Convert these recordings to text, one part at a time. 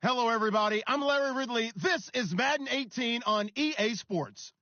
Hello, everybody. I'm Larry Ridley. This is Madden 18 on EA Sports.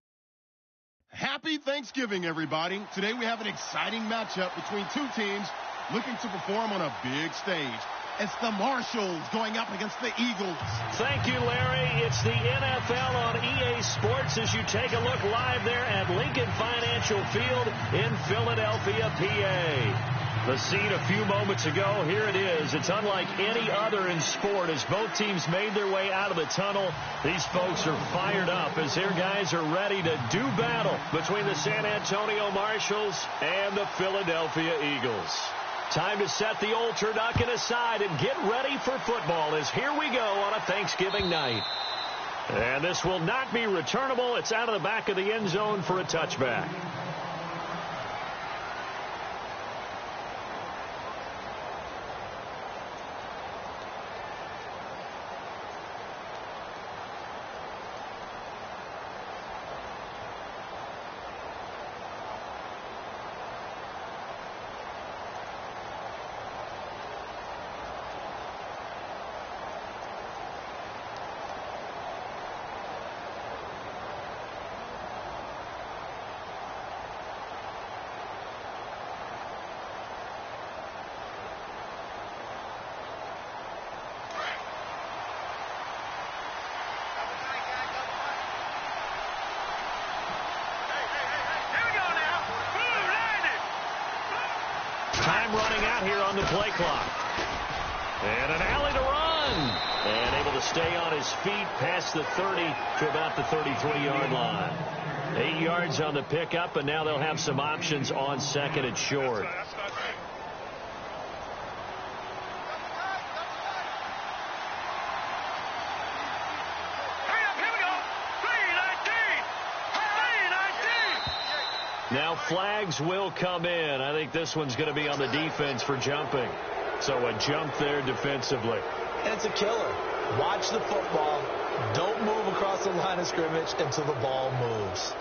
Happy Thanksgiving, everybody. Today we have an exciting matchup between two teams looking to perform on a big stage. It's the Marshalls going up against the Eagles. Thank you, Larry. It's the NFL on EA Sports as you take a look live there at Lincoln Financial Field in Philadelphia, PA. The scene a few moments ago, here it is. It's unlike any other in sport as both teams made their way out of the tunnel. These folks are fired up as their guys are ready to do battle between the San Antonio Marshalls and the Philadelphia Eagles. Time to set the old turducken aside and get ready for football as here we go on a Thanksgiving night. And this will not be returnable. It's out of the back of the end zone for a touchback. Time running out here on the play clock. And an alley to run. And able to stay on his feet past the 30 to about the 33-yard line. 8 yards on the pickup, and now they'll have some options on second and short. Now flags will come in. I think this one's going to be on the defense for jumping. So a jump there defensively. And it's a killer. Watch the football. Don't move across the line of scrimmage until the ball moves.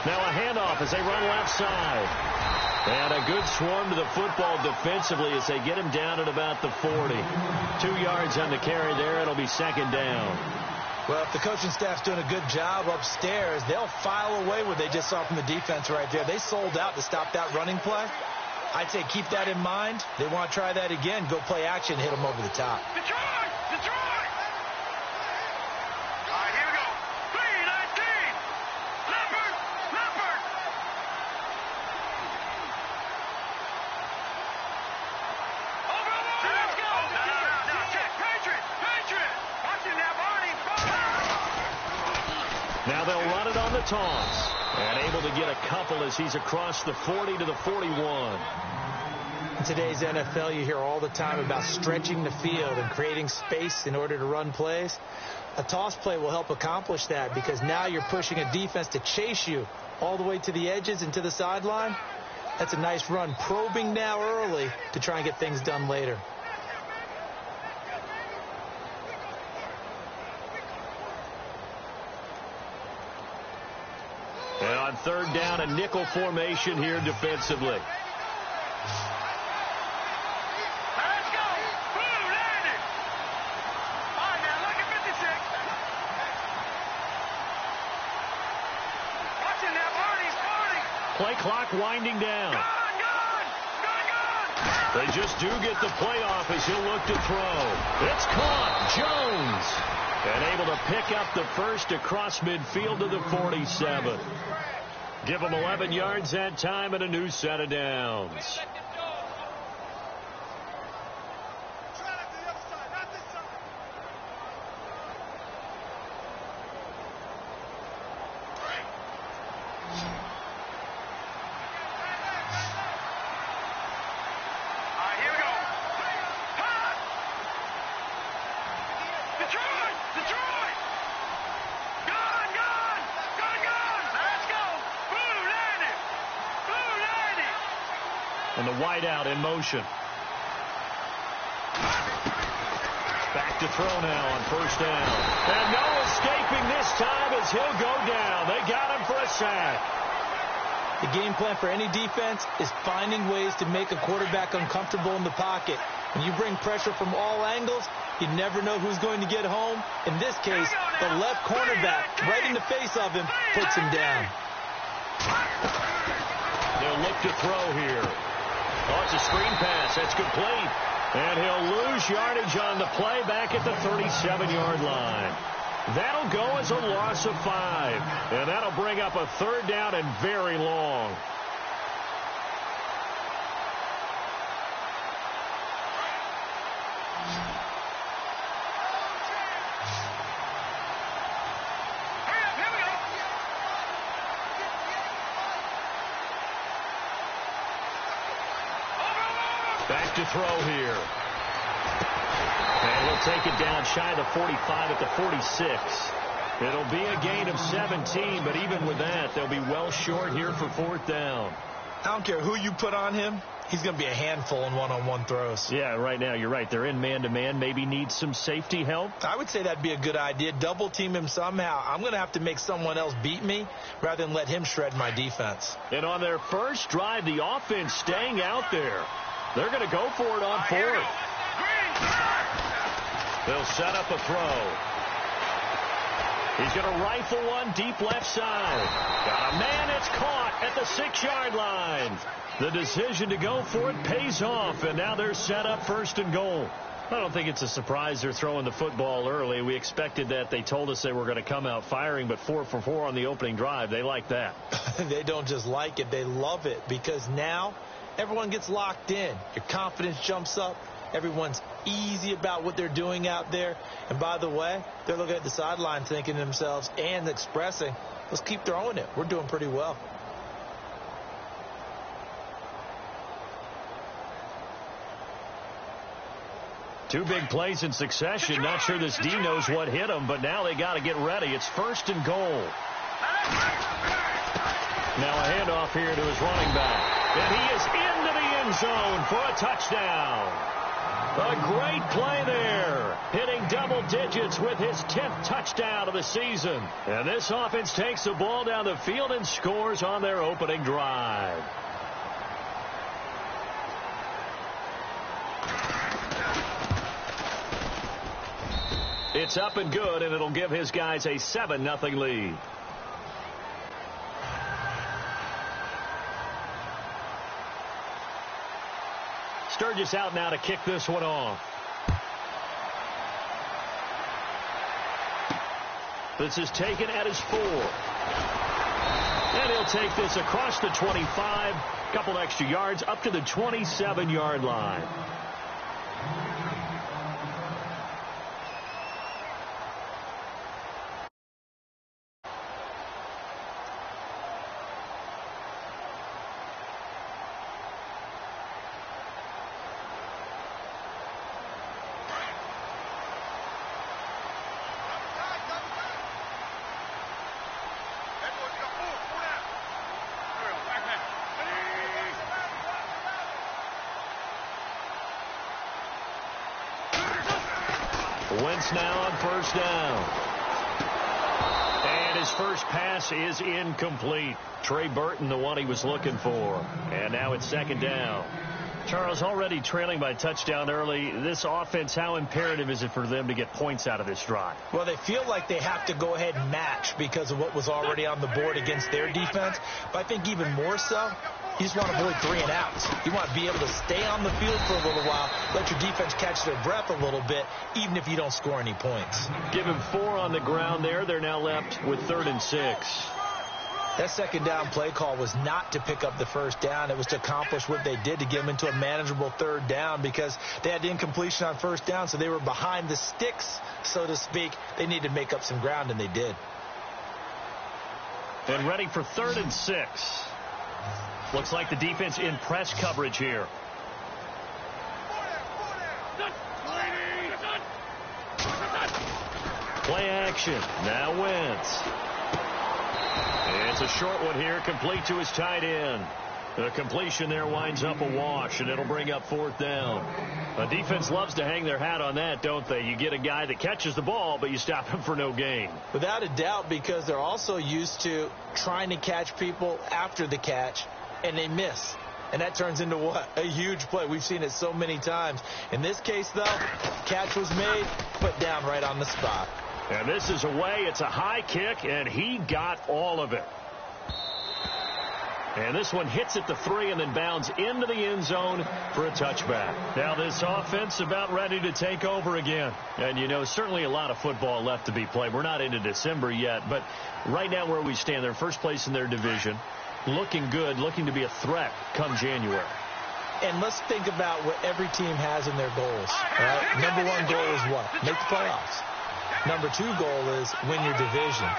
Now a handoff as they run left side. And a good swarm to the football defensively as they get him down at about the 40. 2 yards on the carry there. It'll be second down. Well, if the coaching staff's doing a good job upstairs, they'll file away what they just saw from the defense right there. They sold out to stop that running play. I'd say keep that in mind. They want to try that again. Go play action, hit them over the top. Detroit! Detroit! All right, here we go. 3-19. Leopard! Leopard! Over! Let's go! No. Check. Patriot! Patriot! Watching that, Barney! Now they'll run it on the toss. And able to get a couple as he's across the 40 to the 41. In today's NFL, you hear all the time about stretching the field and creating space in order to run plays. A toss play will help accomplish that because now you're pushing a defense to chase you all the way to the edges and to the sideline. That's a nice run, probing now early to try and get things done later. And on third down, a nickel formation here defensively. Play clock winding down. They just do get the playoff as he'll look to throw. It's caught. Jones. And able to pick up the first across midfield to the 47. Give him 11 yards that time and a new set of downs. And the wideout in motion. Back to throw now on first down. And no escaping this time as he'll go down. They got him for a sack. The game plan for any defense is finding ways to make a quarterback uncomfortable in the pocket. When you bring pressure from all angles, you never know who's going to get home. In this case, the left cornerback, right in the face of him, puts him down. They'll look to throw here. Oh, it's a screen pass. That's complete. And he'll lose yardage on the play back at the 37-yard line. That'll go as a loss of 5. And that'll bring up a third down and very long. Back to throw here. And he'll take it down shy of the 45 at the 46. It'll be a gain of 17, but even with that, they'll be well short here for fourth down. I don't care who you put on him. He's going to be a handful in one-on-one throws. Yeah, right now, you're right. They're in man-to-man. Maybe needs some safety help. I would say that'd be a good idea. Double team him somehow. I'm going to have to make someone else beat me rather than let him shred my defense. And on their first drive, the offense staying out there. They're going to go for it on fourth. They'll set up a throw. He's going to rifle one deep left side. Got a man that's caught at the 6-yard line. The decision to go for it pays off, and now they're set up first and goal. I don't think it's a surprise they're throwing the football early. We expected that. They told us they were going to come out firing, but 4 for 4 on the opening drive. They like that. They don't just like it. They love it because now everyone gets locked in. Your confidence jumps up. Everyone's easy about what they're doing out there. And by the way, they're looking at the sideline thinking to themselves and expressing, let's keep throwing it. We're doing pretty well. Two big plays in succession. Not sure this D knows what hit him, but now they got to get ready. It's first and goal. Now a handoff here to his running back. And he is into the end zone for a touchdown. A great play there. Hitting double digits with his 10th touchdown of the season. And this offense takes the ball down the field and scores on their opening drive. It's up and good, and it'll give his guys a 7-0 lead. Sturgis out now to kick this one off. This is taken at his 4. And he'll take this across the 25. Couple extra yards up to the 27-yard line. Wentz now on first down. And his first pass is incomplete. Trey Burton, the one he was looking for. And now it's second down. Charles, already trailing by touchdown early. This offense, how imperative is it for them to get points out of this drive? Well, they feel like they have to go ahead and match because of what was already on the board against their defense. But I think even more so, you just want to avoid 3 and outs. You want to be able to stay on the field for a little while, let your defense catch their breath a little bit, even if you don't score any points. Give him 4 on the ground there. They're now left with 3rd and 6. That second down play call was not to pick up the first down. It was to accomplish what they did to get them into a manageable 3rd down because they had the incompletion on first down, so they were behind the sticks, so to speak. They needed to make up some ground, and they did. And ready for 3rd and 6. Looks like the defense in press coverage here. Play action. Now Wentz. It's a short one here, complete to his tight end. The completion there winds up a wash, and it'll bring up 4th down. A defense loves to hang their hat on that, don't they? You get a guy that catches the ball, but you stop him for no gain. Without a doubt, because they're also used to trying to catch people after the catch, and they miss. And that turns into what? A huge play. We've seen it so many times. In this case, though, catch was made, put down right on the spot. And this is away. It's a high kick, and he got all of it. And this one hits at the 3 and then bounds into the end zone for a touchback. Now this offense about ready to take over again. And, you know, certainly a lot of football left to be played. We're not into December yet, but right now where we stand, they're first place in their division. Looking good, looking to be a threat come January. And let's think about what every team has in their goals. Right? Number 1 goal is what? Make the playoffs. Number 2 goal is win your division.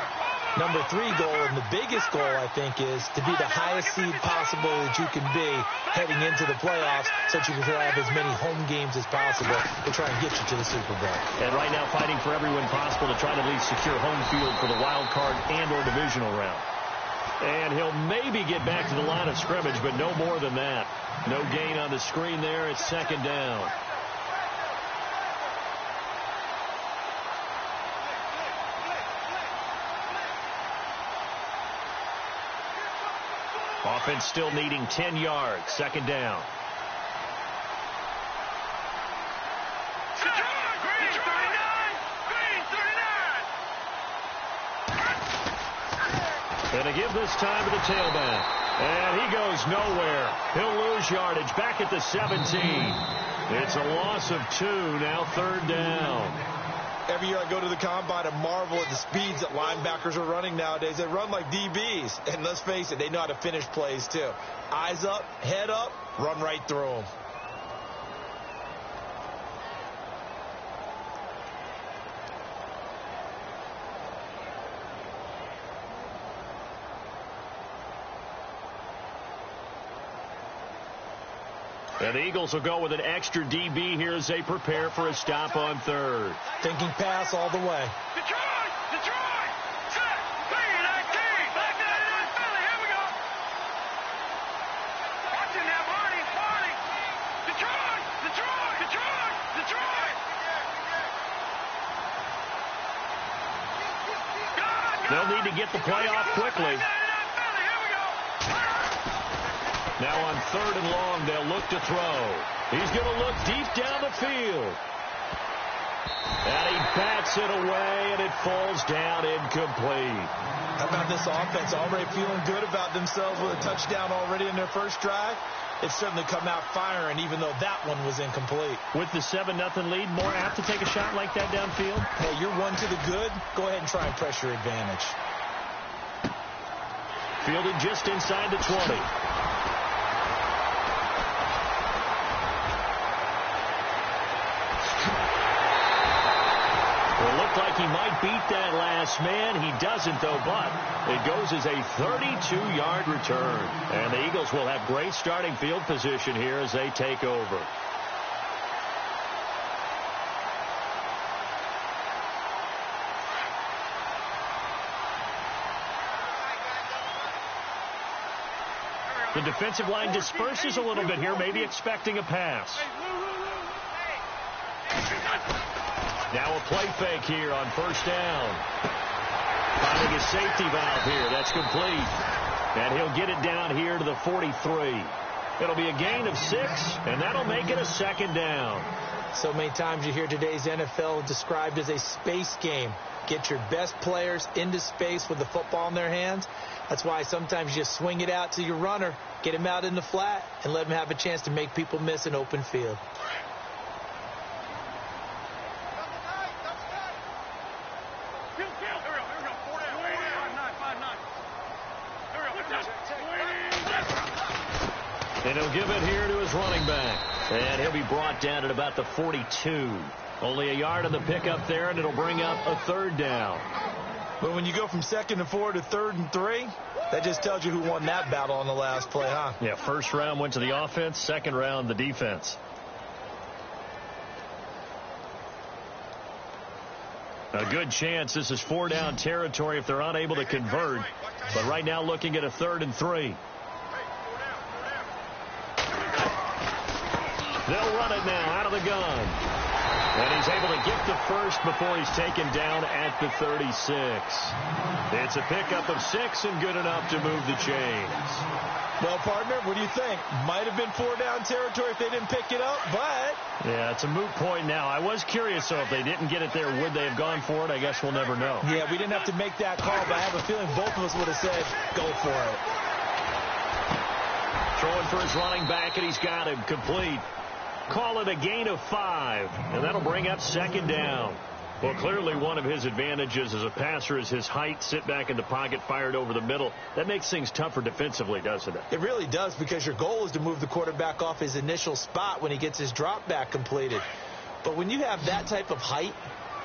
Number 3 goal, and the biggest goal, I think, is to be the highest seed possible that you can be heading into the playoffs so that you can have as many home games as possible to try and get you to the Super Bowl. And right now fighting for every win possible to try to at least secure home field for the wild card and or divisional round. And he'll maybe get back to the line of scrimmage, but no more than that. No gain on the screen there. It's 2nd down. Offense still needing 10 yards. 2nd down. And to give this time to the tailback. And he goes nowhere. He'll lose yardage back at the 17. It's a loss of 2. Now 3rd down. Every year I go to the combine and marvel at the speeds that linebackers are running nowadays. They run like DBs. And let's face it, they know how to finish plays too. Eyes up, head up, run right through them. And the Eagles will go with an extra DB here as they prepare for a stop on 3rd. Thinking pass all the way. Detroit! Detroit! Set! 3-19! Back down in Philly. Here we go. Watch it now, Marty. Marty. Detroit! Detroit! Detroit! Detroit! They'll need to get the play off quickly. Now on 3rd and long, they'll look to throw. He's going to look deep down the field. And he bats it away, and it falls down incomplete. How about this offense already feeling good about themselves with a touchdown already in their first drive? It's certainly come out firing, even though that one was incomplete. With the 7-0 lead, more apt to take a shot like that downfield? Hey, you're one to the good. Go ahead and try and pressure advantage. Fielded just inside the 20. It looked like he might beat that last man. He doesn't, though, but it goes as a 32-yard return. And the Eagles will have great starting field position here as they take over. The defensive line disperses a little bit here, maybe expecting a pass. Now a play fake here on 1st down. Finding a safety valve here. That's complete. And he'll get it down here to the 43. It'll be a gain of 6, and that'll make it a 2nd down. So many times you hear today's NFL described as a space game. Get your best players into space with the football in their hands. That's why sometimes you swing it out to your runner, get him out in the flat, and let him have a chance to make people miss an open field. And he'll give it here to his running back. And he'll be brought down at about the 42. Only a yard on the pickup there, and it'll bring up a 3rd down. But when you go from 2nd and 4 to 3rd and 3, that just tells you who won that battle on the last play, huh? Yeah, 1st round went to the offense, 2nd round the defense. A good chance this is 4-down territory if they're unable to convert. But right now looking at a 3rd and 3. They'll run it now out of the gun. And he's able to get the first before he's taken down at the 36. It's a pickup of 6 and good enough to move the chains. Well, partner, what do you think? Might have been 4-down territory if they didn't pick it up, but... Yeah, it's a moot point now. I was curious, so if they didn't get it there, would they have gone for it? I guess we'll never know. Yeah, we didn't have to make that call, but I have a feeling both of us would have said, go for it. Throwing for his running back, and he's got him complete. Call it a gain of 5, and that'll bring up 2nd down. Well, clearly one of his advantages as a passer is his height, sit back in the pocket, fired over the middle. That makes things tougher defensively, doesn't it? It really does, because your goal is to move the quarterback off his initial spot when he gets his drop back completed. But when you have that type of height,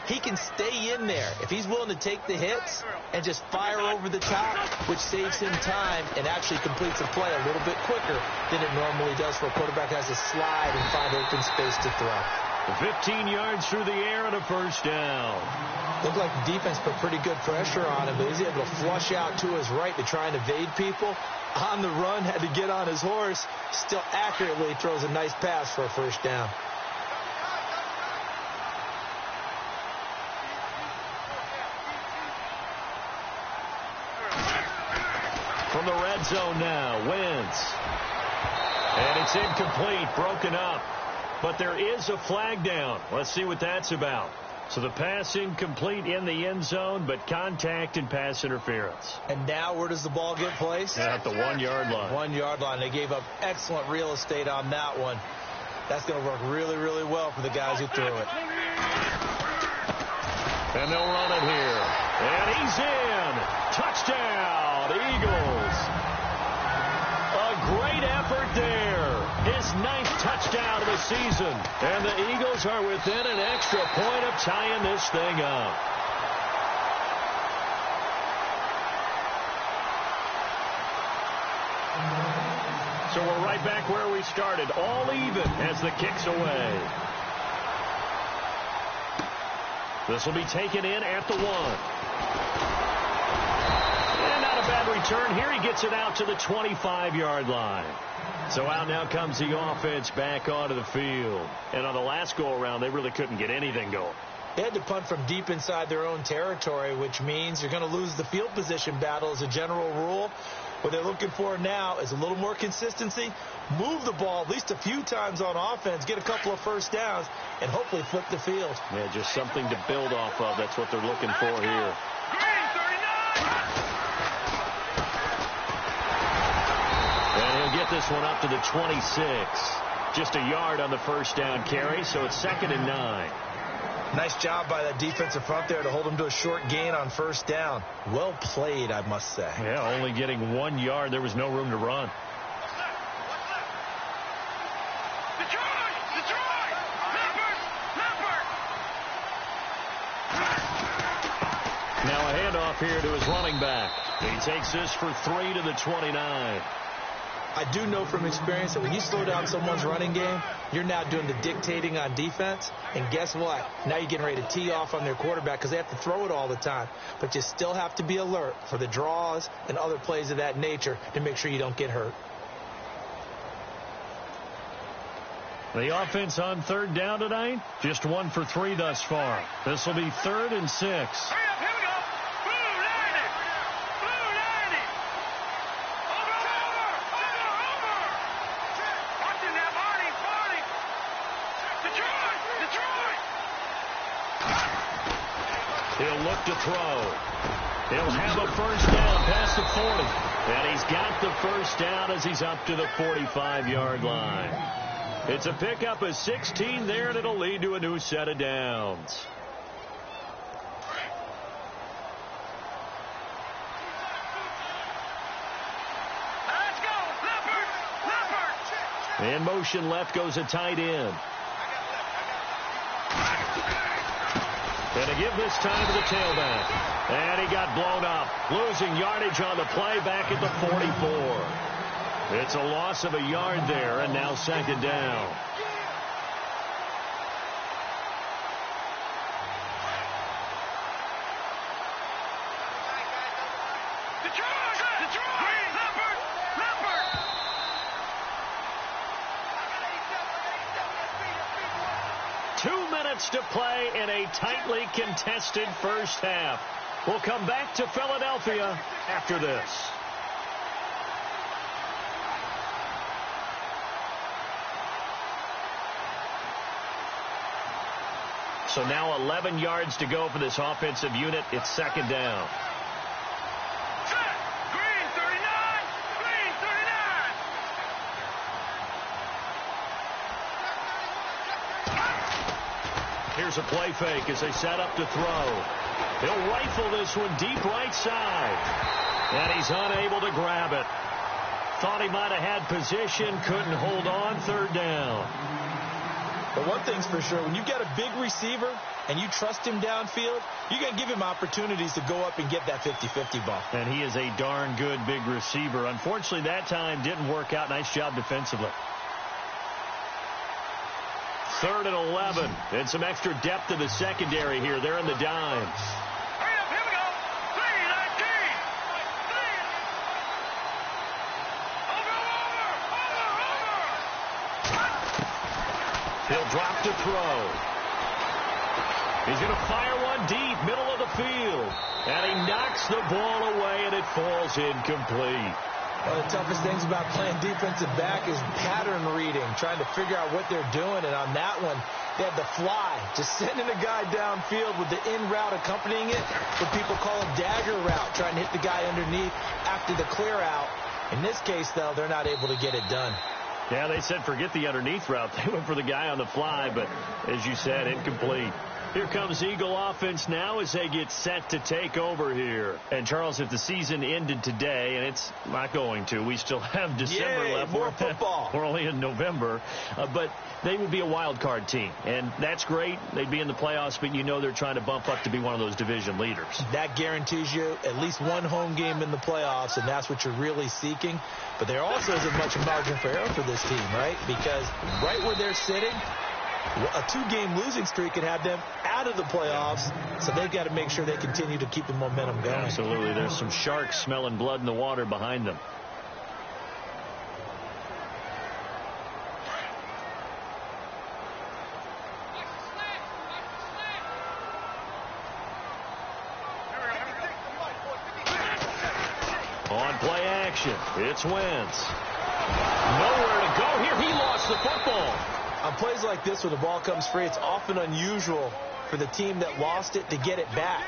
he can stay in there if he's willing to take the hits and just fire over the top, which saves him time and actually completes a play a little bit quicker than it normally does for a quarterback that has to slide and find open space to throw. 15 yards through the air and a 1st down. Looked like the defense put pretty good pressure on him, but he's able to flush out to his right to try and evade people. On the run, had to get on his horse. Still accurately throws a nice pass for a 1st down. From the red zone now, Wentz. And it's incomplete, broken up. But there is a flag down. Let's see what that's about. So the pass incomplete in the end zone, but contact and pass interference. And now where does the ball get placed? At the 1-yard line. 1-yard line. They gave up excellent real estate on that one. That's going to work really, really well for the guys who threw it. And they'll run it here. And he's in. Touchdown, Eagles. A great effort there. His 9th touchdown of the season. And the Eagles are within an extra point of tying this thing up. So we're right back where we started. All even as the kick's away. This will be taken in at the 1. And not a bad return here. He gets it out to the 25-yard line. So out now comes the offense back onto the field. And on the last go-around, they really couldn't get anything going. They had to punt from deep inside their own territory, which means you're going to lose the field position battle as a general rule. What they're looking for now is a little more consistency, move the ball at least a few times on offense, get a couple of 1st downs, and hopefully flip the field. Yeah, just something to build off of. That's what they're looking for here. And he'll get this one up to the 26. Just a yard on the 1st down carry, so it's 2nd and 9. Nice job by that defensive front there to hold him to a short gain on 1st down. Well played, I must say. Yeah, only getting 1 yard. There was no room to run. Now a handoff here to his running back. He takes this for 3 to the 29. I do know from experience that when you slow down someone's running game, you're now doing the dictating on defense. And guess what? Now you're getting ready to tee off on their quarterback because they have to throw it all the time. But you still have to be alert for the draws and other plays of that nature to make sure you don't get hurt. The offense on 3rd down tonight, just 1 for 3 thus far. This will be 3rd and 6. He'll look to throw. He'll have a 1st down past the 40. And he's got the 1st down as he's up to the 45-yard line. It's a pickup of 16 there, and it'll lead to a new set of downs. Let's go. Leopard. In motion left goes a tight end. And to give this time to the tailback. And he got blown up. Losing yardage on the play back at the 44. It's a loss of a yard there, and now 2nd down. 2 minutes to play in a tightly contested first half. We'll come back to Philadelphia after this. So now 11 yards to go for this offensive unit. It's second down. Green 39! Green 39! Here's a play fake as they set up to throw. He'll rifle this one deep right side. And he's unable to grab it. Thought he might have had position, couldn't hold on, third down. But one thing's for sure, when you've got a big receiver and you trust him downfield, you're going to give him opportunities to go up and get that 50-50 ball. And he is a darn good big receiver. Unfortunately, that time didn't work out. Nice job defensively. 3rd and 11. And some extra depth to the secondary here. They're in the dime. Hurry up, here we go. 319! Over! He'll drop to throw. He's going to fire one deep, middle of the field. And he knocks the ball away, and it falls incomplete. One of the toughest things about playing defensive back is pattern reading, trying to figure out what they're doing. And on that one, they had the fly, just sending a guy downfield with the in route accompanying it, what people call a dagger route, trying to hit the guy underneath after the clear out. In this case, though, they're not able to get it done. Yeah, they said forget the underneath route. They went for the guy on the fly, but as you said, incomplete. Here comes Eagle offense now as they get set to take over here. And, Charles, if the season ended today, and it's not going to, we still have December left. More football. We're only in November. But they would be a wild card team, and that's great. They'd be in the playoffs, but you know they're trying to bump up to be one of those division leaders. That guarantees you at least one home game in the playoffs, and that's what you're really seeking. But there also isn't much margin for error for this team, right? Because right where they're sitting, a 2-game losing streak could have them out of the playoffs, so they've got to make sure they continue to keep the momentum going. Absolutely. There's some sharks smelling blood in the water behind them. On play action, it's Wentz. Nowhere to go here. He lost the football. On plays like this where the ball comes free, it's often unusual for the team that lost it to get it back.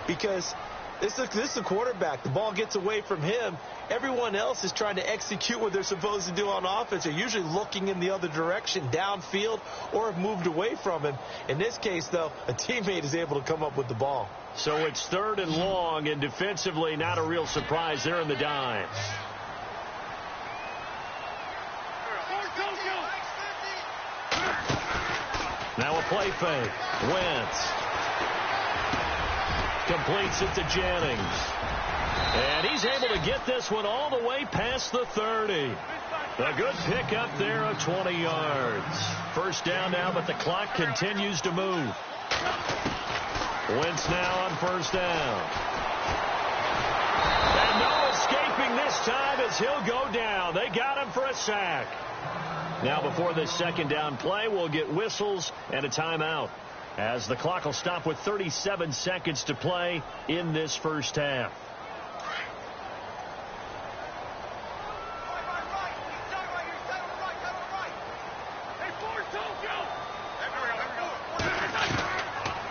Because this is the quarterback. The ball gets away from him. Everyone else is trying to execute what they're supposed to do on offense. They're usually looking in the other direction, downfield, or have moved away from him. In this case, though, a teammate is able to come up with the ball. So it's 3rd and long, and defensively, not a real surprise. They're in the dime. Now a play fake. Wentz completes it to Jennings. And he's able to get this one all the way past the 30. A good pickup there of 20 yards. First down now, but the clock continues to move. Wentz now on first down. And no escaping this time as he'll go down. They got him for a sack. Now before this second down play, we'll get whistles and a timeout, as the clock will stop with 37 seconds to play in this first half.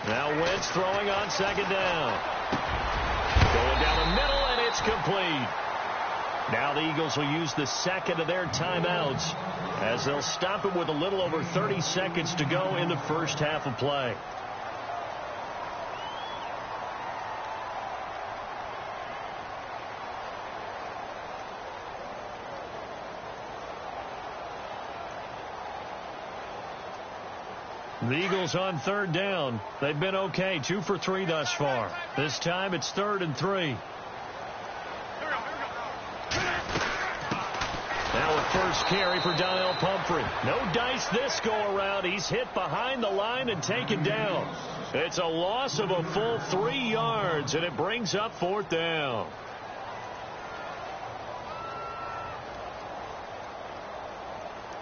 Now Wentz throwing on second down. Going down the middle, and it's complete. Now the Eagles will use the second of their timeouts as they'll stop it with a little over 30 seconds to go in the first half of play. The Eagles on third down. They've been okay, 2 for 3 thus far. This time it's 3rd and 3. Now a first carry for Donnell Pumphrey. No dice this go around. He's hit behind the line and taken down. It's a loss of a full 3 yards, and it brings up 4th down.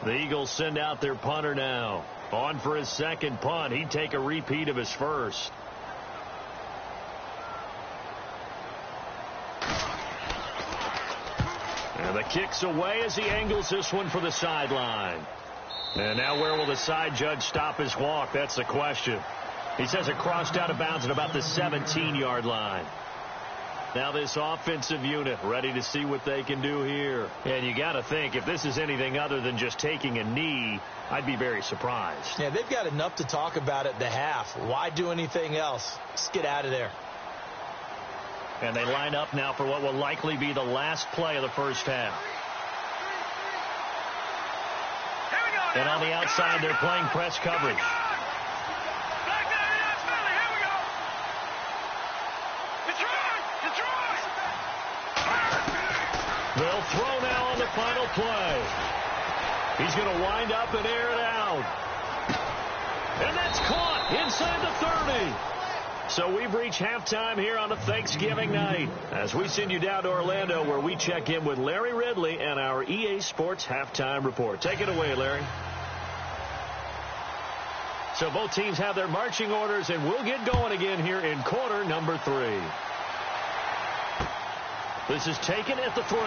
The Eagles send out their punter now. On for his second punt. He'd take a repeat of his first. And the kick's away as he angles this one for the sideline. And now where will the side judge stop his walk? That's the question. He says it crossed out of bounds at about the 17-yard line. Now this offensive unit ready to see what they can do here. And you got to think, if this is anything other than just taking a knee, I'd be very surprised. Yeah, they've got enough to talk about at the half. Why do anything else? Just get out of there. And they line up now for what will likely be the last play of the first half. And on the outside, they're playing press coverage. They'll throw now on the final play. He's going to wind up and air it out. And that's caught inside the 30. So we've reached halftime here on a Thanksgiving night as we send you down to Orlando where we check in with Larry Ridley and our EA Sports Halftime Report. Take it away, Larry. So both teams have their marching orders, and we'll get going again here in quarter number 3. This is taken at the 3.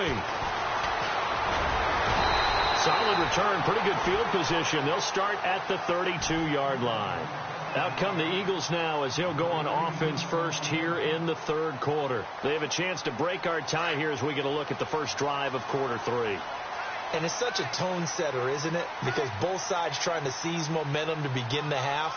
Solid return, pretty good field position. They'll start at the 32-yard line. Out come the Eagles now as he'll go on offense first here in the third quarter. They have a chance to break our tie here as we get a look at the first drive of quarter 3. And it's such a tone setter, isn't it? Because both sides trying to seize momentum to begin the half.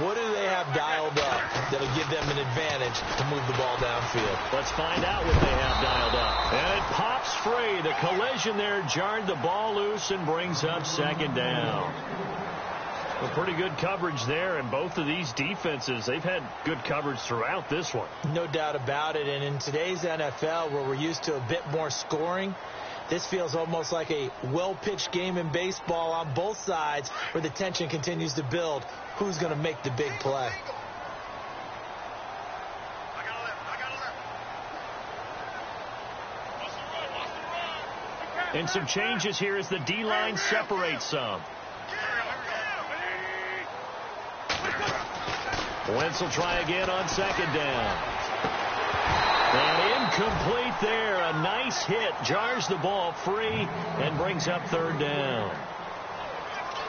What do they have dialed up that'll give them an advantage to move the ball downfield? Let's find out what they have dialed up. And it pops free. The collision there jarred the ball loose and brings up second down. Well, pretty good coverage there, and both of these defenses, they've had good coverage throughout this one. No doubt about it. And in today's NFL, where we're used to a bit more scoring, this feels almost like a well-pitched game in baseball on both sides where the tension continues to build. Who's going to make the big play? And some changes here as the D-line separates some. Wentz will try again on second down. And incomplete there. A nice hit. Jars the ball free and brings up third down.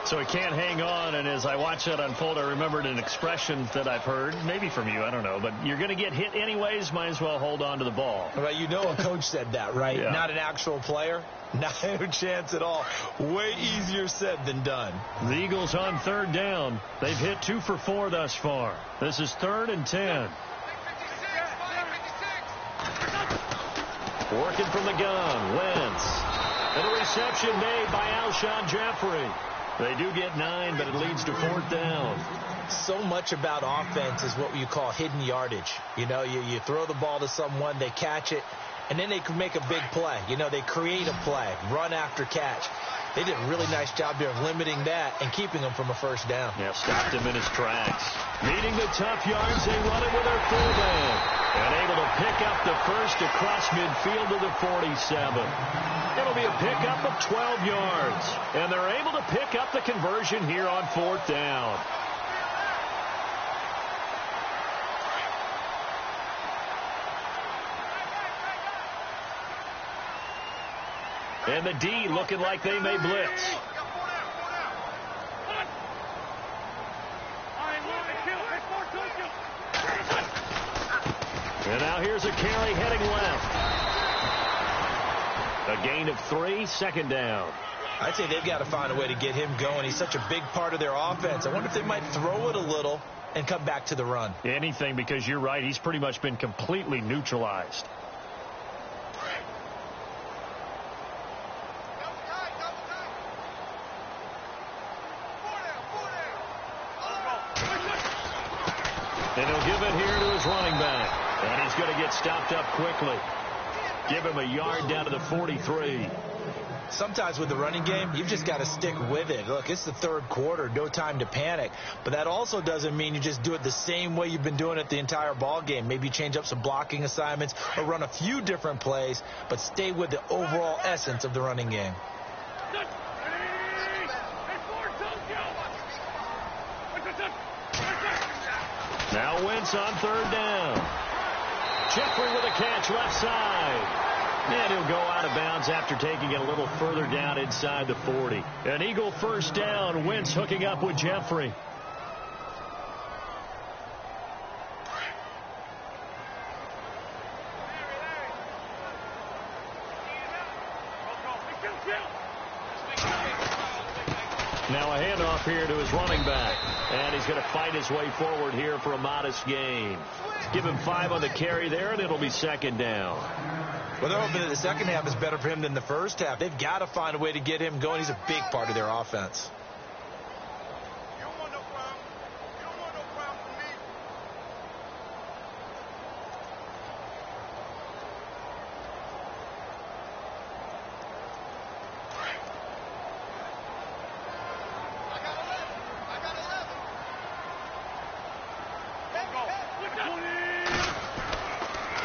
So he can't hang on, and as I watch that unfold, I remembered an expression that I've heard, maybe from you, I don't know, but you're going to get hit anyways, might as well hold on to the ball. Well, you know a coach said that, right? Yeah. Not an actual player. Not a chance at all. Way easier said than done. The Eagles on third down. They've hit 2 for 4 thus far. This is 3rd and 10. Working from the gun, Wentz. And a reception made by Alshon Jeffrey. They do get 9, but it leads to 4th down. So much about offense is what you call hidden yardage. You know, you throw the ball to someone, they catch it, and then they can make a big play. You know, they create a play, run after catch. They did a really nice job there of limiting that and keeping him from a first down. Yeah, stopped him in his tracks. Needing the tough yards, they run it with their fullback. And able to pick up the first across midfield to the 47. It'll be a pickup of 12 yards. And they're able to pick up the conversion here on 4th down. And the D looking like they may blitz. And now here's a carry heading left. A gain of 3, second down. I'd say they've got to find a way to get him going. He's such a big part of their offense. I wonder if they might throw it a little and come back to the run. Anything, because you're right. He's pretty much been completely neutralized. And he'll give it here to his running back. And he's going to get stopped up quickly. Give him a yard down to the 43. Sometimes with the running game, you've just got to stick with it. Look, it's the third quarter, no time to panic. But that also doesn't mean you just do it the same way you've been doing it the entire ball game. Maybe change up some blocking assignments or run a few different plays, but stay with the overall essence of the running game. Now Wentz on third down. Jeffrey with a catch left side. And he'll go out of bounds after taking it a little further down inside the 40. An Eagle first down. Wentz hooking up with Jeffrey. Now a handoff here to his running back. And he's going to fight his way forward here for a modest gain. Give him 5 on the carry there, and it'll be second down. Well, they're hoping that the second half is better for him than the first half. They've got to find a way to get him going. He's a big part of their offense. You don't want no problem. You don't want no problem from me. I got 11.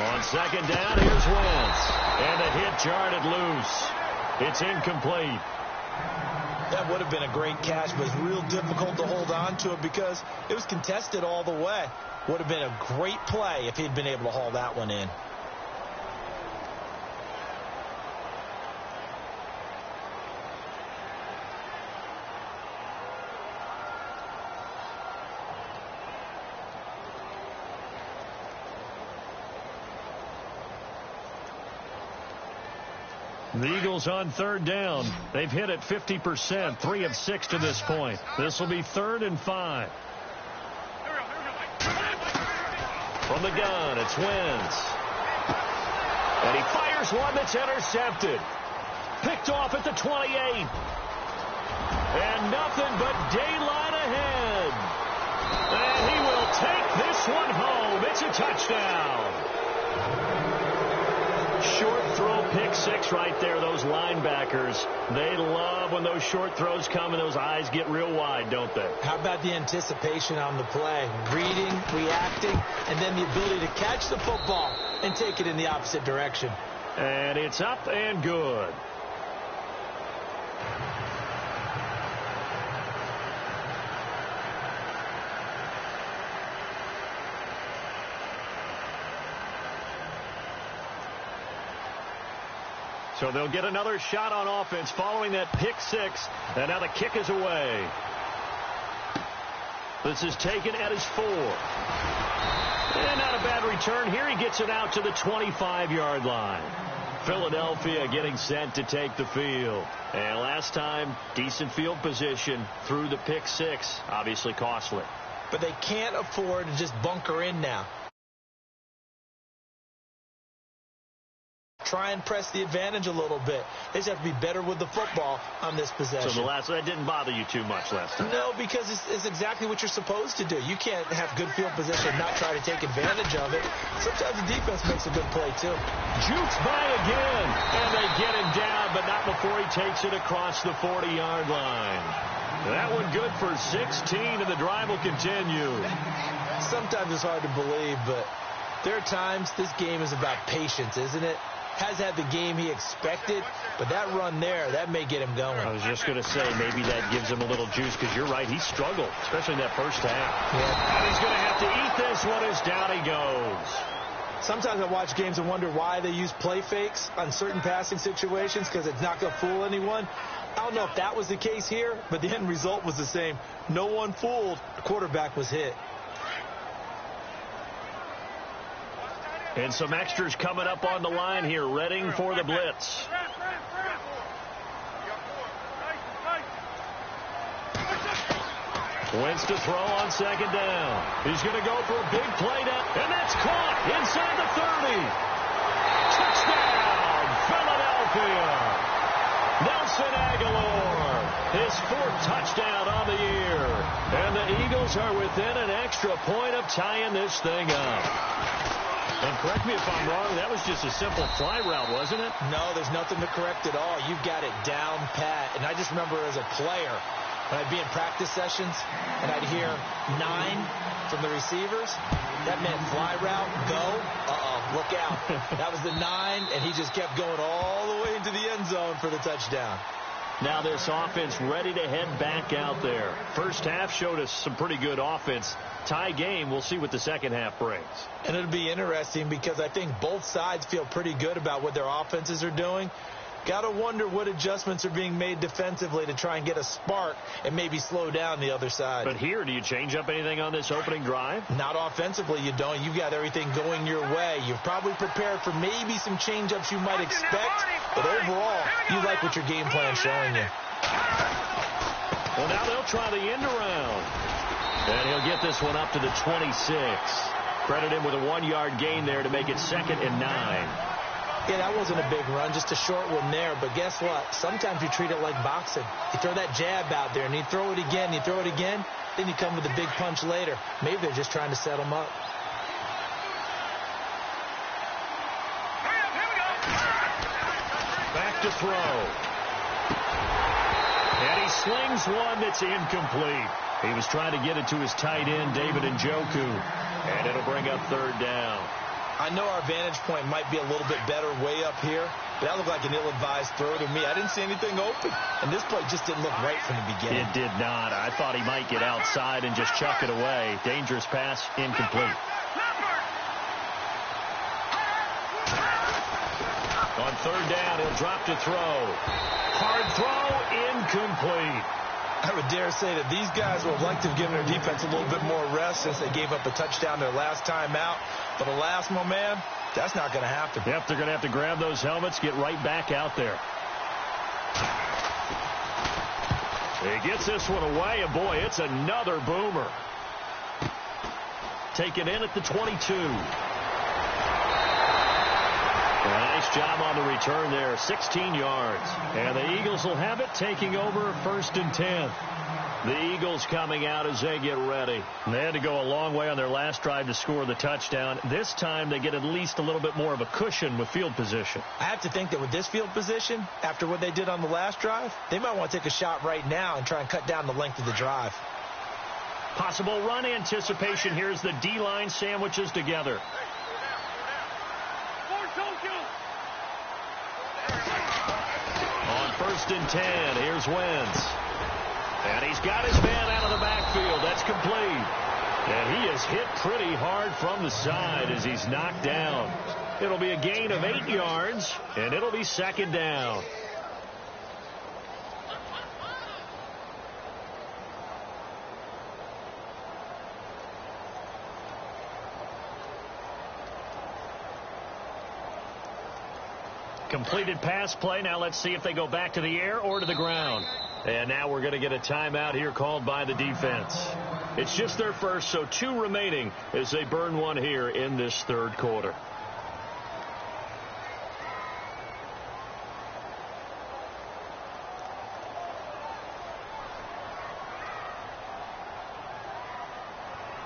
On second down, here's Wentz. And a hit jarred it loose. It's incomplete. That would have been a great catch, but it's real difficult to hold on to it because it was contested all the way. Would have been a great play if he'd been able to haul that one in. The Eagles on third down. They've hit it 50%, 3 of 6 to this point. This will be 3rd and 5. From the gun, it's Wentz. And he fires one that's intercepted. Picked off at the 28. And nothing but daylight ahead. And he will take this one home. It's a touchdown. Short throw, pick 6 right there. Those linebackers, they love when those short throws come and those eyes get real wide, don't they? How about the anticipation on the play? Reading, reacting, and then the ability to catch the football and take it in the opposite direction. And it's up and good. So they'll get another shot on offense following that pick 6. And now the kick is away. This is taken at his 4. And not a bad return here. He gets it out to the 25-yard line. Philadelphia getting set to take the field. And last time, decent field position through the pick 6. Obviously costly. But they can't afford to just bunker in now. Try and press the advantage a little bit. They just have to be better with the football on this possession. So that didn't bother you too much last time? No, because it's exactly what you're supposed to do. You can't have good field position and not try to take advantage of it. Sometimes the defense makes a good play, too. Jukes by again, and they get him down, but not before he takes it across the 40-yard line. That one good for 16, and the drive will continue. Sometimes it's hard to believe, but there are times this game is about patience, isn't it? Has had the game he expected, but that run there, that may get him going. I was just going to say, maybe that gives him a little juice, because you're right, he struggled, especially in that first half. Yeah. And he's going to have to eat this one as down he goes. Sometimes I watch games and wonder why they use play fakes on certain passing situations, because it's not going to fool anyone. I don't know if that was the case here, but the end result was the same. No one fooled. The quarterback was hit. And some extras coming up on the line here, readying for the blitz. Wentz to throw on second down. He's going to go for a big play down, and that's caught inside the 30. Touchdown, Philadelphia. Nelson Aguilar, his 4th touchdown on the year. And the Eagles are within an extra point of tying this thing up. And correct me if I'm wrong, that was just a simple fly route, wasn't it? No, there's nothing to correct at all. You've got it down pat. And I just remember as a player, when I'd be in practice sessions and I'd hear 9 from the receivers, that meant fly route, go, look out. That was the 9, and he just kept going all the way into the end zone for the touchdown. Now this offense ready to head back out there. First half showed us some pretty good offense. Tie game. We'll see what the second half brings. And it'll be interesting because I think both sides feel pretty good about what their offenses are doing. Got to wonder what adjustments are being made defensively to try and get a spark and maybe slow down the other side. But here, do you change up anything on this opening drive? Not offensively, you don't. You've got everything going your way. You've probably prepared for maybe some change-ups you might expect, but overall, you like what your game plan's showing you. Well, now they'll try the end around. And he'll get this one up to the 26. Credit him with a 1-yard gain there to make it 2nd and 9. Yeah, that wasn't a big run, just a short one there. But guess what? Sometimes you treat it like boxing. You throw that jab out there, and you throw it again, you throw it again, then you come with a big punch later. Maybe they're just trying to set them up. Back to throw. And he slings one that's incomplete. He was trying to get it to his tight end, David Njoku. And it'll bring up 3rd down. I know our vantage point might be a little bit better way up here, but that looked like an ill-advised throw to me. I didn't see anything open, and this play just didn't look right from the beginning. It did not. I thought he might get outside and just chuck it away. Dangerous pass, incomplete. On 3rd down, he'll drop to throw. Hard throw, incomplete. I would dare say that these guys would like to have given their defense a little bit more rest since they gave up a touchdown their last time out. But alas, my man, that's not going to happen. Yep, they're going to have to grab those helmets, get right back out there. He gets this one away, and boy, it's another boomer. Taken in at the 22. Nice job on the return there, 16 yards. And the Eagles will have it, taking over 1st and 10. The Eagles coming out as they get ready. They had to go a long way on their last drive to score the touchdown. This time they get at least a little bit more of a cushion with field position. I have to think that with this field position, after what they did on the last drive, they might want to take a shot right now and try and cut down the length of the drive. Possible run anticipation here as the D-line sandwiches together. On 1st and 10, here's Wentz. And he's got his man out of the backfield. That's complete. And he is hit pretty hard from the side as he's knocked down. It'll be a gain of 8 yards, and it'll be 2nd down. Completed pass play. Now let's see if they go back to the air or to the ground. And now we're going to get a timeout here called by the defense. It's just their first, so 2 remaining as they burn one here in this 3rd quarter.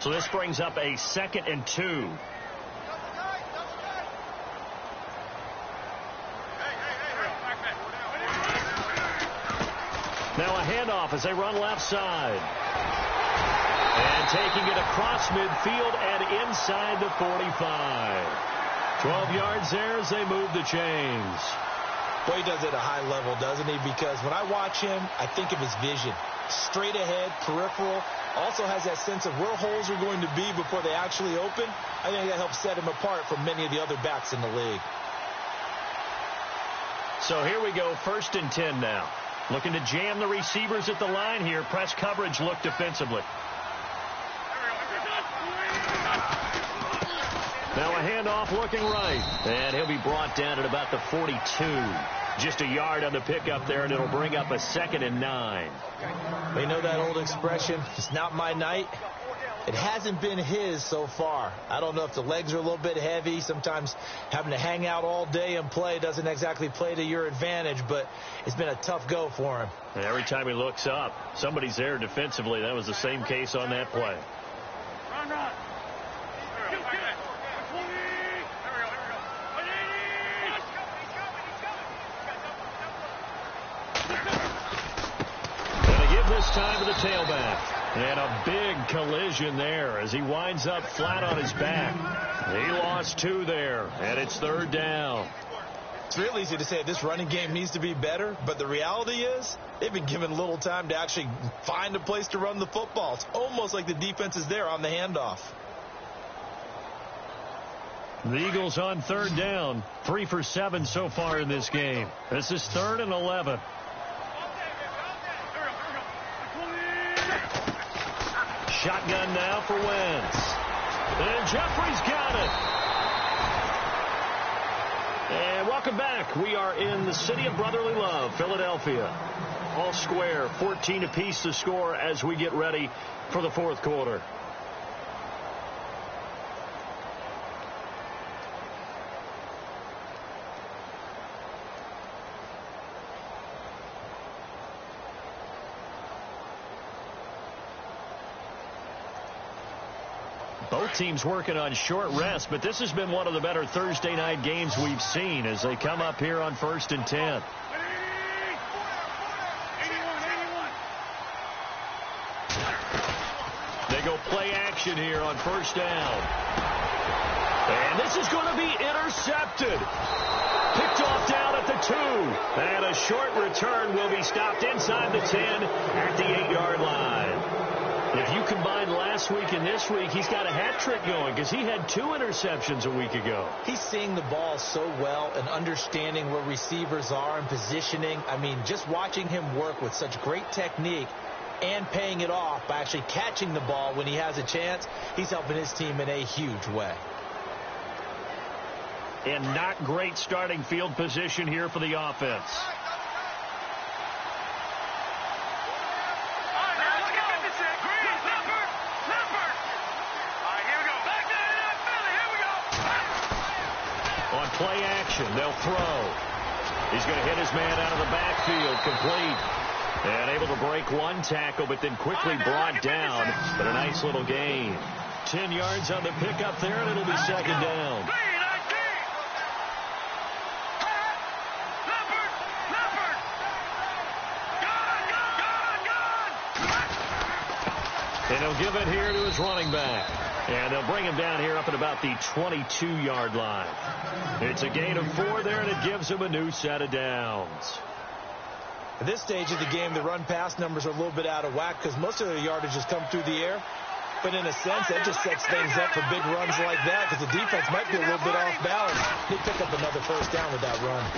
So this brings up a 2nd and 2. Now a handoff as they run left side. And taking it across midfield and inside the 45. 12 yards there as they move the chains. Boy, he does it at a high level, doesn't he? Because when I watch him, I think of his vision. Straight ahead, peripheral. Also has that sense of where holes are going to be before they actually open. I think that helps set him apart from many of the other backs in the league. So here we go, 1st and 10 now. Looking to jam the receivers at the line here. Press coverage look defensively. Now a handoff looking right. And he'll be brought down at about the 42. Just a yard on the pickup there, and it'll bring up a 2nd and 9. We know that old expression, it's not my night. It hasn't been his so far. I don't know if the legs are a little bit heavy. Sometimes having to hang out all day and play doesn't exactly play to your advantage, but it's been a tough go for him. And every time he looks up, somebody's there defensively. That was the same case on that play. Run. This time to the tailback. And a big collision there as he winds up flat on his back. He lost 2 there, and it's 3rd down. It's real easy to say this running game needs to be better, but the reality is they've been given little time to actually find a place to run the football. It's almost like the defense is there on the handoff. The Eagles on third down, 3 for 7 so far in this game. This is 3rd and 11. Shotgun now for Wentz. And Jeffrey's got it. And welcome back. We are in the city of brotherly love, Philadelphia. All square, 14 apiece to score as we get ready for the fourth quarter. Both teams working on short rest, but this has been one of the better Thursday night games we've seen as they come up here on 1st and 10. They go play action here on 1st down. And this is going to be intercepted. Picked off down at the 2. And a short return will be stopped inside the 10 at the 8-yard line. If you combine last week and this week, he's got a hat trick going because he had 2 interceptions a week ago. He's seeing the ball so well and understanding where receivers are and positioning. I mean, just watching him work with such great technique and paying it off by actually catching the ball when he has a chance, he's helping his team in a huge way. And not great starting field position here for the offense. On play action, they'll throw. He's going to hit his man out of the backfield, complete. And able to break one tackle, but then quickly brought down. But a nice little gain. 10 yards on the pickup there, and it'll be 2nd down. And he'll give it here to his running back. And they'll bring him down here up at about the 22-yard line. It's a gain of 4 there, and it gives him a new set of downs. At this stage of the game, the run-pass numbers are a little bit out of whack because most of their yardage has come through the air. But in a sense, that just sets things up for big runs like that because the defense might be a little bit off balance. They pick up another 1st down with that run.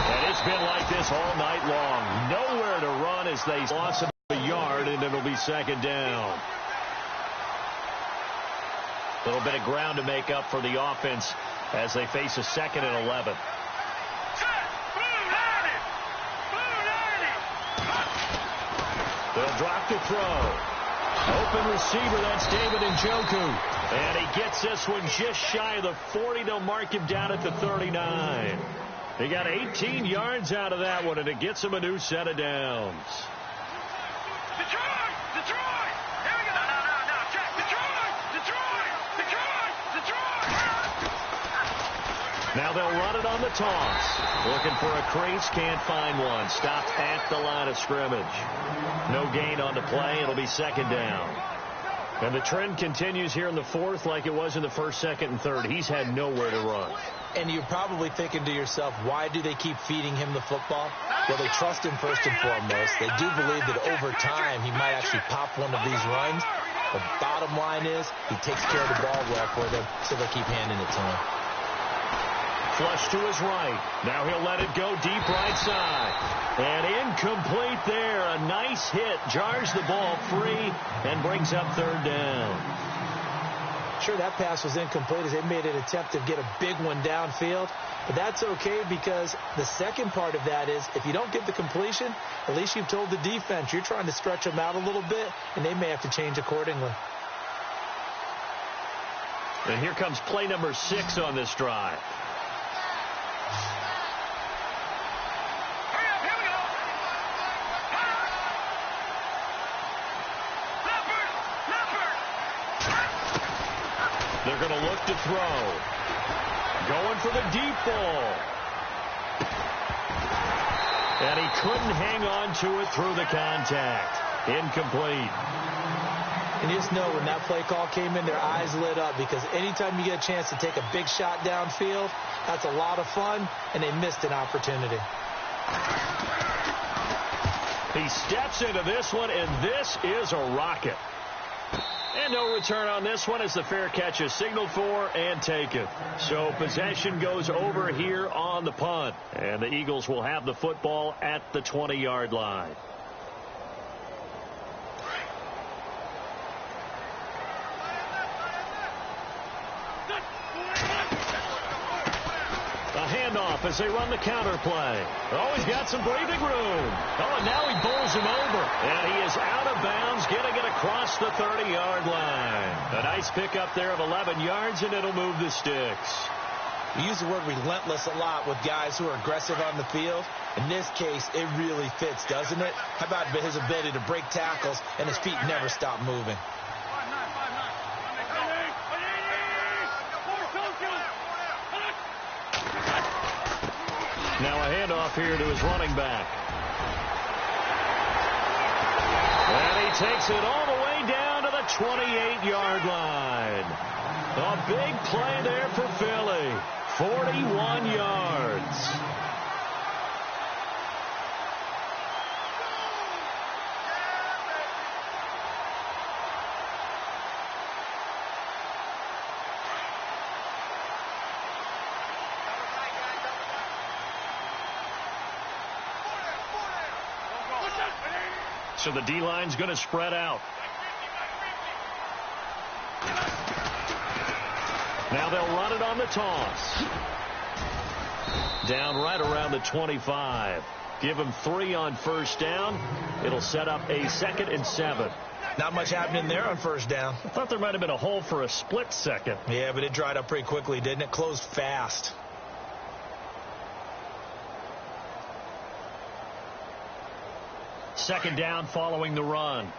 And it's been like this all night long. Nowhere to run as they lost a yard, and it'll be 2nd down. A little bit of ground to make up for the offense as they face a 2nd and 11. They'll drop to throw. Open receiver, that's David Njoku. And he gets this one just shy of the 40. They'll mark him down at the 39. He got 18 yards out of that one, and it gets him a new set of downs. Detroit! Detroit! Here we go! No, check! Detroit! Detroit! Detroit! Detroit! Now they'll run it on the toss. Looking for a crease, can't find one. Stopped at the line of scrimmage. No gain on the play. It'll be 2nd down. And the trend continues here in the 4th like it was in the 1st, 2nd, and 3rd. He's had nowhere to run. And you're probably thinking to yourself, why do they keep feeding him the football? Well, they trust him first and foremost. They do believe that over time he might actually pop one of these runs. The bottom line is he takes care of the ball well for them, so they'll keep handing it to him. Flush to his right. Now he'll let it go deep right side. And incomplete there. A nice hit. Jars the ball free and brings up 3rd down. Sure, that pass was incomplete as they made an attempt to get a big one downfield. But that's okay because the second part of that is if you don't get the completion, at least you've told the defense you're trying to stretch them out a little bit, and they may have to change accordingly. And here comes play number 6 on this drive. They're going to look to throw. Going for the deep ball. And he couldn't hang on to it through the contact. Incomplete. And you just know when that play call came in, their eyes lit up, because anytime you get a chance to take a big shot downfield, that's a lot of fun, and they missed an opportunity. He steps into this one, and this is a rocket. And no return on this one as the fair catch is signaled for and taken. So possession goes over here on the punt, and the Eagles will have the football at the 20-yard line. A handoff as they run the counter play. Oh, he's got some breathing room. Oh, and now he bowls him over. And he is out of bounds, getting it across the 30-yard line. A nice pickup there of 11 yards, and it'll move the sticks. We use the word relentless a lot with guys who are aggressive on the field. In this case, it really fits, doesn't it? How about his ability to break tackles, and his feet never stop moving? Now a handoff here to his running back. And he takes it all the way down to the 28-yard line. A big play there for Philly. 41 yards. So the D-line's going to spread out. Now they'll run it on the toss. Down right around the 25. Give him 3 on first down. It'll set up a 2nd and 7. Not much happening there on first down. I thought there might have been a hole for a split second. Yeah, but it dried up pretty quickly, didn't it? Closed fast. Second down following the run.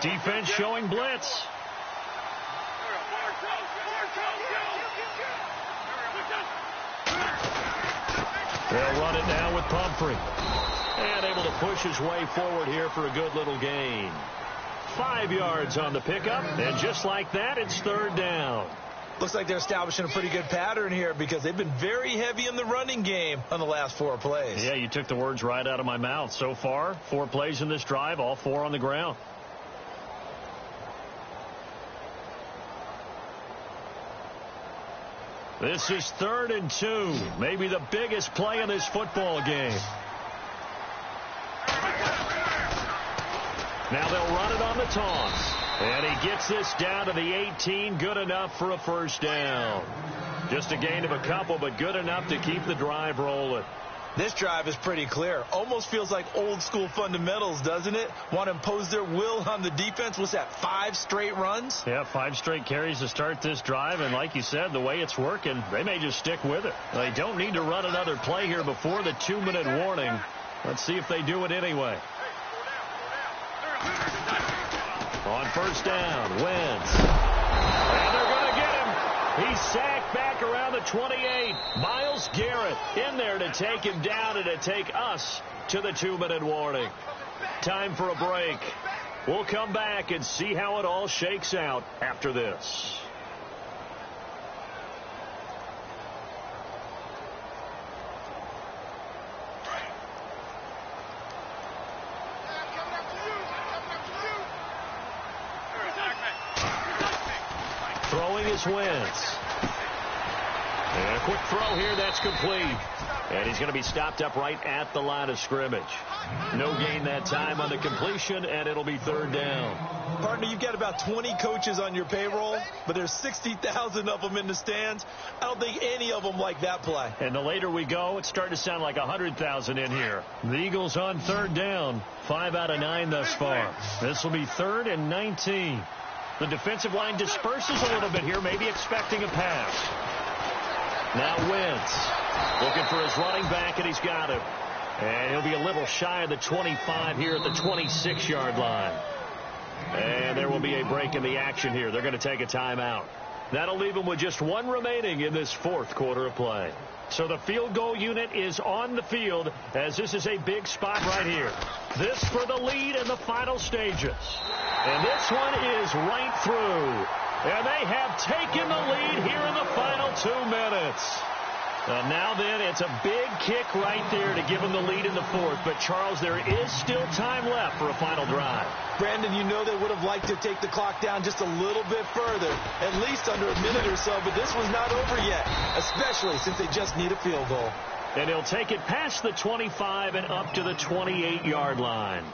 Defense showing blitz. They'll run it now with Pumphrey. And able to push his way forward here for a good little gain. 5 yards on the pickup, and just like that, it's third down. Looks like they're establishing a pretty good pattern here, because they've been very heavy in the running game on the last 4 plays. Yeah, you took the words right out of my mouth. So far, 4 plays in this drive, all 4 on the ground. This is 3rd and 2. Maybe the biggest play in this football game. Now they'll run it on the toss. And he gets this down to the 18. Good enough for a first down. Just a gain of a couple, but good enough to keep the drive rolling. This drive is pretty clear. Almost feels like old school fundamentals, doesn't it? Want to impose their will on the defense. What's that, 5 straight runs? Yeah, 5 straight carries to start this drive. And like you said, the way it's working, they may just stick with it. They don't need to run another play here before the 2-minute warning. Let's see if they do it anyway. On first down, Wentz. And they're going to get him. He's sacked back around the 28. Myles Garrett in there to take him down and to take us to the 2-minute warning. Time for a break. We'll come back and see how it all shakes out after this. Throwing is Wentz. And a quick throw here, that's complete. And he's going to be stopped up right at the line of scrimmage. No gain that time on the completion, and it'll be third down. Partner, you've got about 20 coaches on your payroll, but there's 60,000 of them in the stands. I don't think any of them like that play. And the later we go, it's starting to sound like 100,000 in here. The Eagles on third down, 5 out of 9 thus far. This will be 3rd and 19. The defensive line disperses a little bit here, maybe expecting a pass. Now Wentz looking for his running back, and he's got him. And he'll be a little shy of the 25 here at the 26-yard line. And there will be a break in the action here. They're going to take a timeout. That'll leave them with just one remaining in this fourth quarter of play. So the field goal unit is on the field as this is a big spot right here. This for the lead in the final stages. And this one is right through. And they have taken the lead here in the final 2 minutes. And now then, it's a big kick right there to give them the lead in the fourth. But, Charles, there is still time left for a final drive. Brandon, you know they would have liked to take the clock down just a little bit further, at least under a minute or so. But this one's not over yet, especially since they just need a field goal. And he'll take it past the 25 and up to the 28-yard line.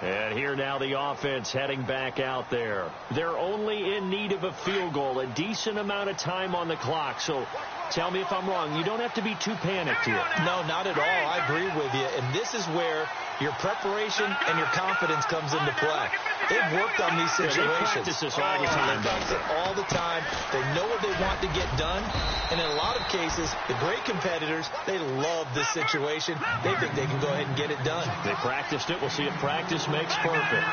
And here now the offense heading back out there. They're only in need of a field goal, a decent amount of time on the clock. So tell me if I'm wrong. You don't have to be too panicked here. No, not at all. I agree with you. And this is where your preparation and your confidence comes into play. They've worked on these situations. They practice this all the time. They practice it all the time. They know what they want to get done. And in a lot of cases, the great competitors, they love this situation. They think they can go ahead and get it done. They practiced it. We'll see if practice makes perfect.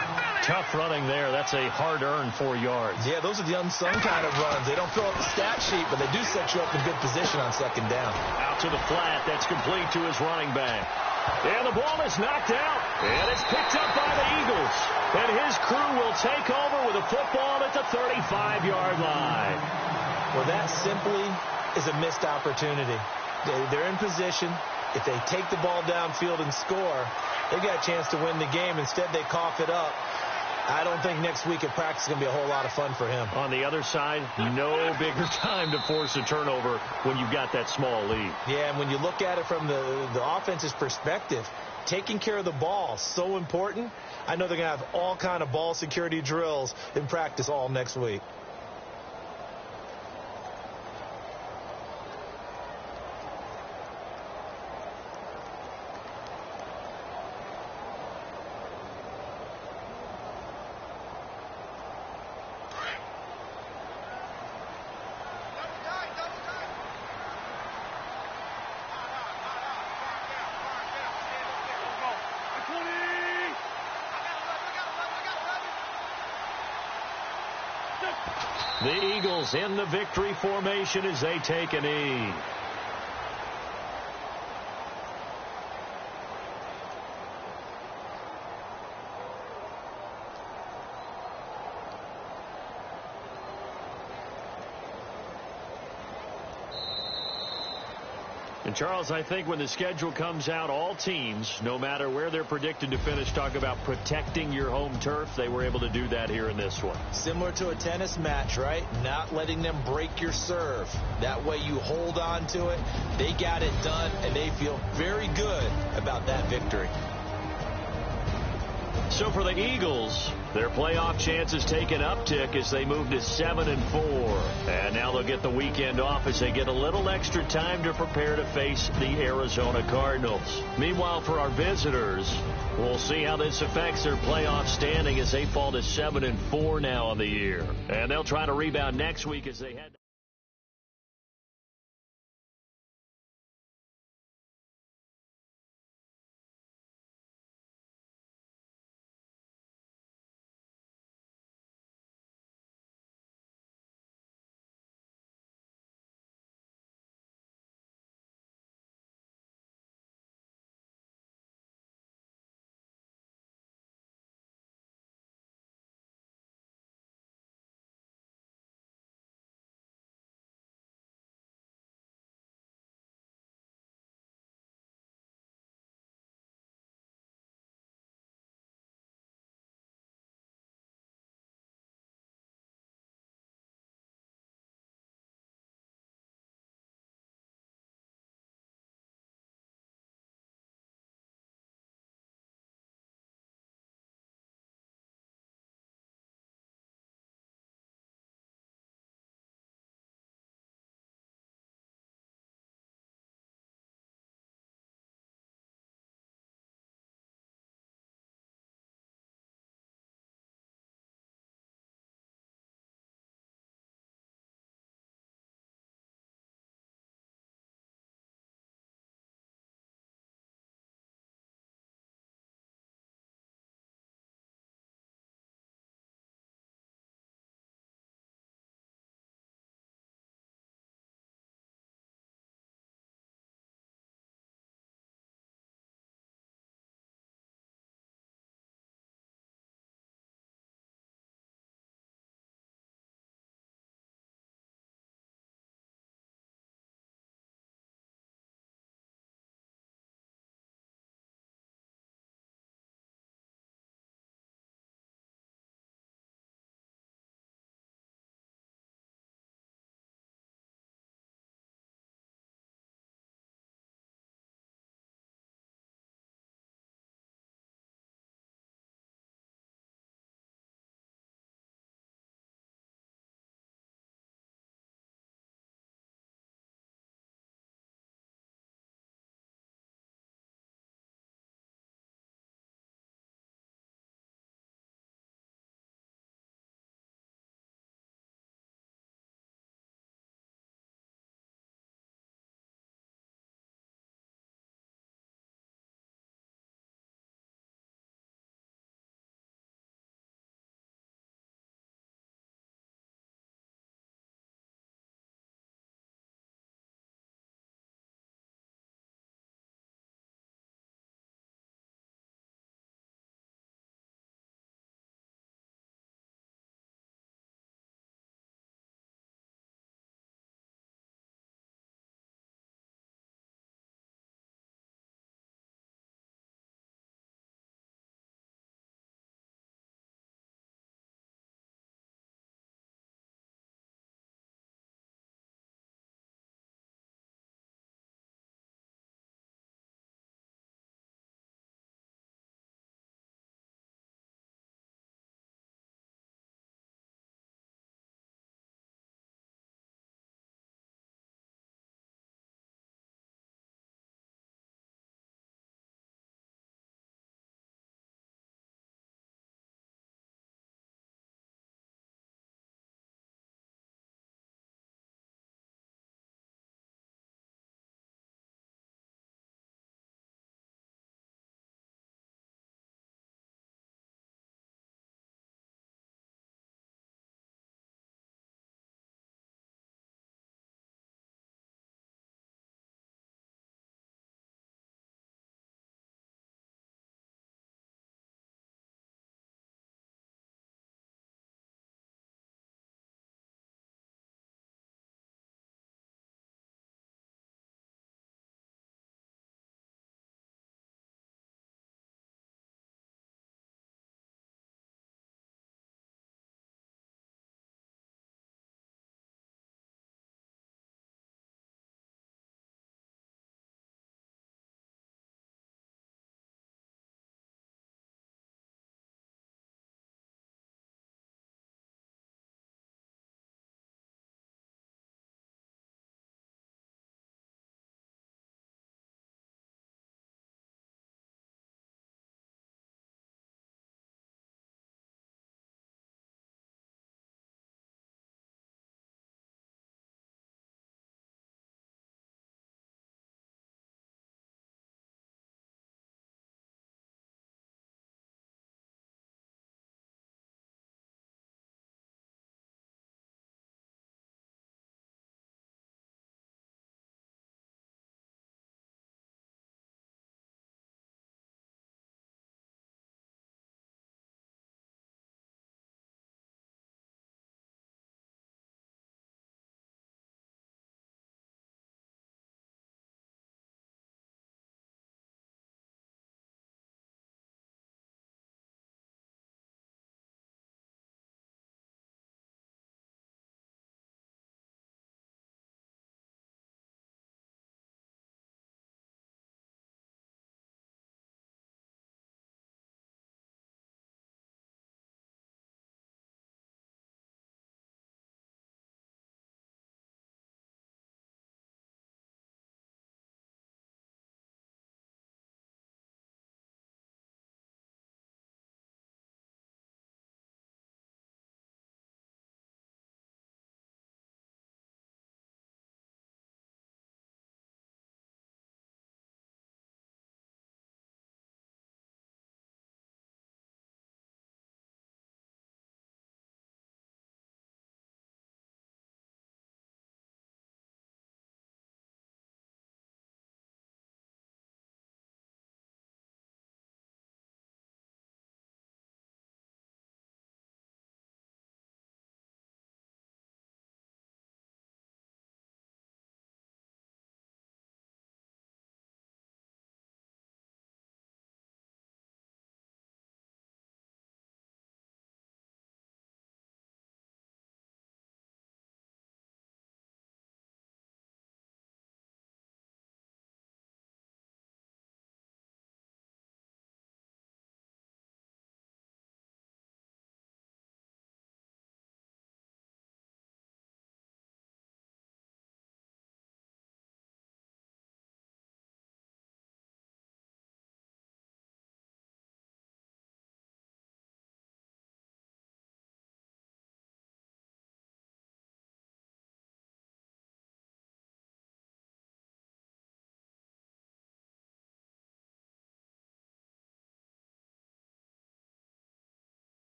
Tough running there. That's a hard-earned 4 yards. Yeah, those are the unsung kind of runs. They don't fill up the stat sheet, but they do set you up in good position on second down. Out to the flat. That's complete to his running back. And the ball is knocked out. And it's picked up by the Eagles. And his crew will take over with a football at the 35-yard line. Well, that simply is a missed opportunity. They're in position. If they take the ball downfield and score, they got a chance to win the game. Instead, they cough it up. I don't think next week at practice is going to be a whole lot of fun for him. On the other side, no bigger time to force a turnover when you've got that small lead. Yeah, and when you look at it from the offense's perspective, taking care of the ball is so important. I know they're going to have all kind of ball security drills in practice all next week. The Eagles in the victory formation as they take a knee. And, Charles, I think when the schedule comes out, all teams, no matter where they're predicted to finish, talk about protecting your home turf. They were able to do that here in this one. Similar to a tennis match, right? Not letting them break your serve. That way you hold on to it. They got it done, and they feel very good about that victory. So for the Eagles, their playoff chances take an uptick as they move to 7-4. And now they'll get the weekend off as they get a little extra time to prepare to face the Arizona Cardinals. Meanwhile, for our visitors, we'll see how this affects their playoff standing as they fall to 7-4 now on the year. And they'll try to rebound next week as they head